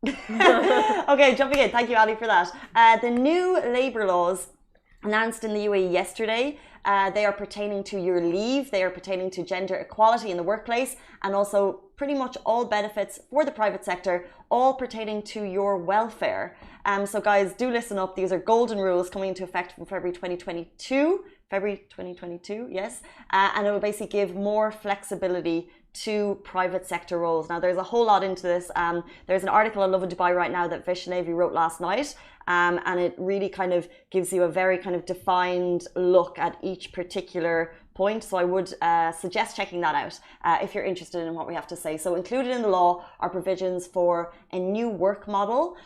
Okay, jumping in. Thank you, Ali, for that. The new labour laws announced in the UAE yesterday, they are pertaining to your leave, they are pertaining to gender equality in the workplace, and also pretty much all benefits for the private sector, all pertaining to your welfare. So guys, do listen up. These are golden rules coming into effect from February 2022, yes. And it will basically give more flexibility to private sector roles. Now, there's a whole lot into this. There's an article on Lovin Dubai right now that Vishnavi wrote last night, and it really kind of gives you a very kind of defined look at each particular point. So I would suggest checking that out if you're interested in what we have to say. So included in the law are provisions for a new work model,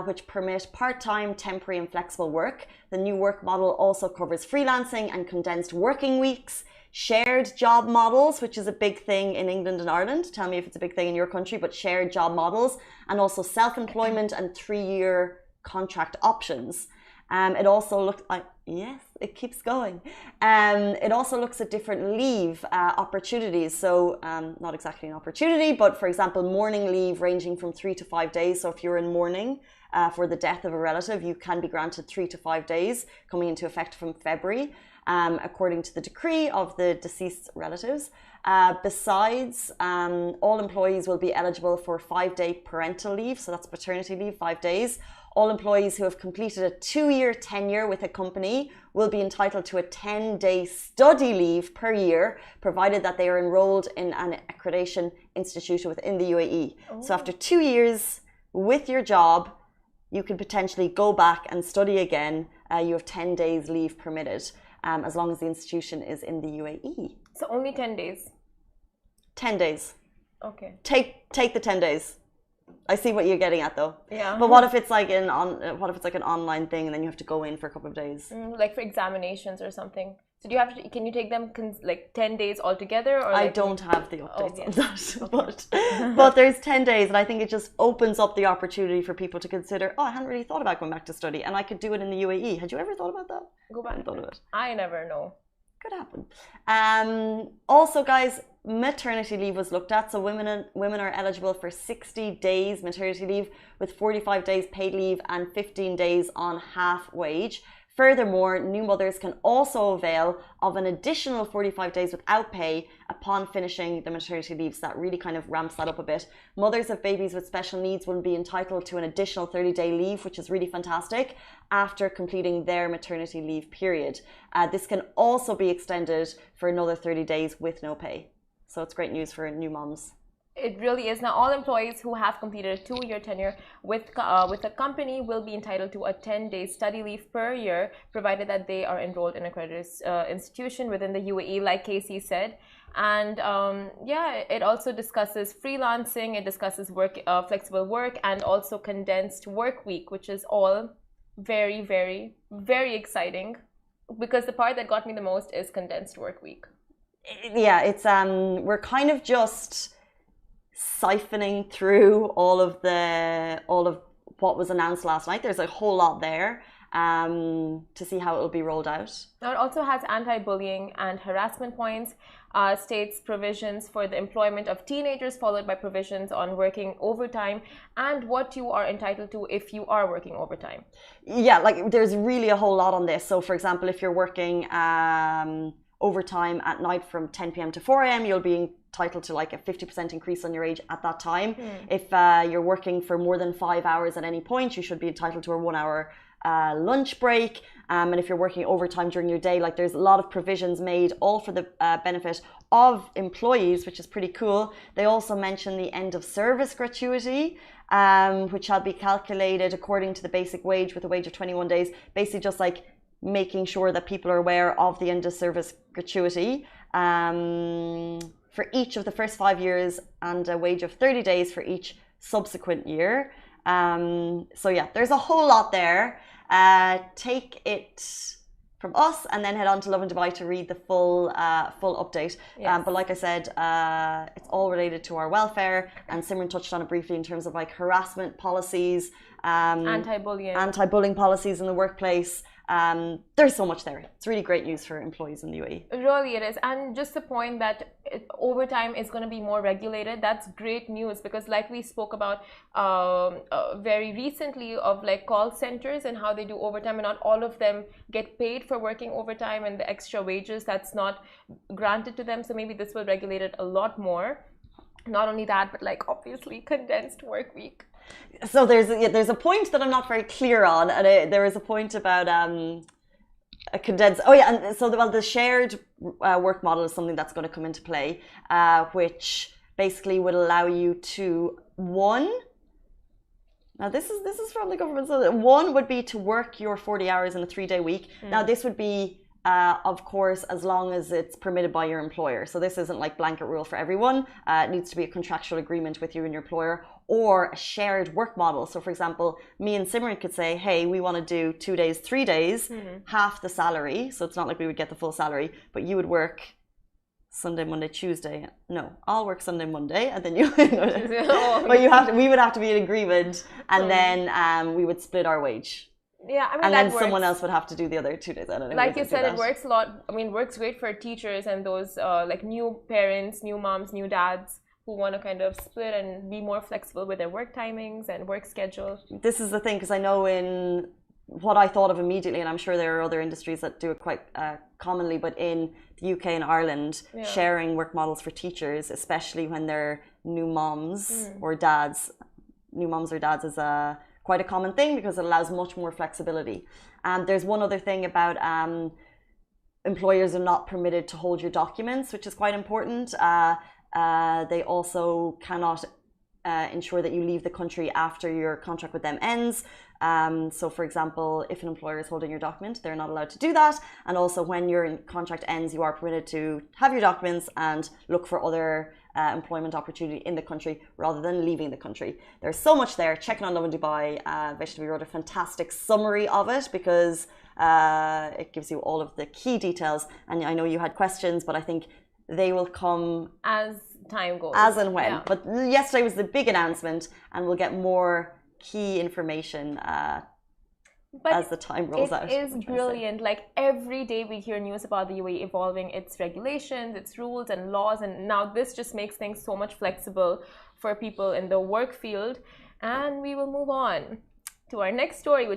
which permit part-time, temporary and flexible work. The new work model also covers freelancing and condensed working weeks, shared job models, which is a big thing in England and Ireland. Tell me if it's a big thing in your country, but shared job models, and also self-employment and 3-year contract options. It also looks like, yes, it keeps going. It also looks at different leave opportunities. So not exactly an opportunity, but for example, morning leave ranging from 3 to 5 days. So if you're in mourning for the death of a relative, you can be granted 3 to 5 days coming into effect from February. According to the decree of the deceased relatives. Besides, all employees will be eligible for 5-day parental leave, so that's paternity leave, 5 days. All employees who have completed a 2-year tenure with a company will be entitled to a 10-day study leave per year, provided that they are enrolled in an accreditation institution within the UAE. Oh. So after 2 years with your job, you can potentially go back and study again. You have 10 days leave permitted. As long as the institution is in the UAE. So only 10 days? 10 days. Okay. Take the 10 days. I see what you're getting at though. Yeah. But what if it's like an online thing and then you have to go in for a couple of days? Like for examinations or something. So do you have to, can you take them like 10 days altogether? Or I like, don't have the updates on that. Okay. But there's 10 days and I think it just opens up the opportunity for people to consider, oh, I hadn't really thought about going back to study and I could do it in the UAE. Had you ever thought about that? Go back. I thought of it. I never know. Could happen. Also, guys, maternity leave was looked at. So women are eligible for 60 days maternity leave with 45 days paid leave and 15 days on half wage. Furthermore, new mothers can also avail of an additional 45 days without pay upon finishing the maternity leave. So that really kind of ramps that up a bit. Mothers of babies with special needs will be entitled to an additional 30-day leave, which is really fantastic, after completing their maternity leave period. This can also be extended for another 30 days with no pay. So it's great news for new moms. It really is. Now, all employees who have completed a 2-year tenure with a company will be entitled to a 10-day study leave per year, provided that they are enrolled in a accredited institution within the UAE, like Casey said. And yeah, it also discusses freelancing, it discusses work, flexible work, and also condensed work week, which is all very, very, very exciting. Because the part that got me the most is condensed work week. Yeah, it's we're kind of just siphoning through all of what was announced last night. There's a whole lot there to see how it will be rolled out. Now, it also has anti-bullying and harassment points, states provisions for the employment of teenagers, followed by provisions on working overtime and what you are entitled to if you are working overtime. Yeah, like there's really a whole lot on this. So for example, if you're working overtime at night from 10 p.m. to 4 a.m., you'll be entitled to like a 50% increase on your age at that time. If you're working for more than 5 hours at any point, you should be entitled to a 1-hour lunch break. And if you're working overtime during your day, like there's a lot of provisions made, all for the benefit of employees, which is pretty cool. They also mention the end of service gratuity, which shall be calculated according to the basic wage with a wage of 21 days. Basically just like making sure that people are aware of the end of service gratuity for each of the first 5 years and a wage of 30 days for each subsequent year. So yeah, there's a whole lot there. Take it from us and then head on to Lovin Dubai to read the full update. Yes. But like I said, it's all related to our welfare, and Simran touched on it briefly in terms of like harassment policies, anti-bullying policies in the workplace. There's so much there. It's really great news for employees in the UAE. Really, it is. And just the point that overtime is going to be more regulated, that's great news, because like we spoke about very recently of like call centers and how they do overtime, and not all of them get paid for working overtime, and the extra wages that's not granted to them. So maybe this will regulate it a lot more. Not only that, but like obviously condensed work week. So there's a point that I'm not very clear on, and there is a point about a condensed. Oh yeah, and so the shared work model is something that's going to come into play, which basically would allow you to Now this is from the government. So one would be to work your 40 hours in a 3-day week. Now this would be, of course, as long as it's permitted by your employer. So this isn't like blanket rule for everyone. It needs to be a contractual agreement with you and your employer, or a shared work model. So for example, me and Simran could say, hey, we want to do 2 days, 3 days, half the salary. So it's not like we would get the full salary, but you would work Sunday, Monday, Tuesday. No, I'll work Sunday, Monday, and then you. But we would have to be in agreement, and then we would split our wage. Yeah, I mean, and then someone else would have to do the other 2 days. I don't know. Like you said, it works a lot. I mean, works great for teachers and those like new parents, new moms, new dads who want to kind of split and be more flexible with their work timings and work schedule. This is the thing, because I know in what I thought of immediately, and I'm sure there are other industries that do it quite commonly, but in the UK and Ireland, sharing work models for teachers, especially when they're new moms or dads, new moms or dads is quite a common thing, because it allows much more flexibility. And there's one other thing about employers are not permitted to hold your documents, which is quite important. They also cannot ensure that you leave the country after your contract with them ends. So for example, if an employer is holding your document, they're not allowed to do that. And also when your contract ends, you are permitted to have your documents and look for other employment opportunity in the country rather than leaving the country. There's so much there. Check it on Lovin Dubai. Vaishnavi wrote a fantastic summary of it, because it gives you all of the key details. And I know you had questions, but I think they will come as time goes. As and when. Yeah. But yesterday was the big announcement, and we'll get more key information as the time rolls out. It is brilliant. Like every day we hear news about the UAE evolving its regulations, its rules and laws, and now this just makes things so much flexible for people in the work field. And we will move on to our next story, which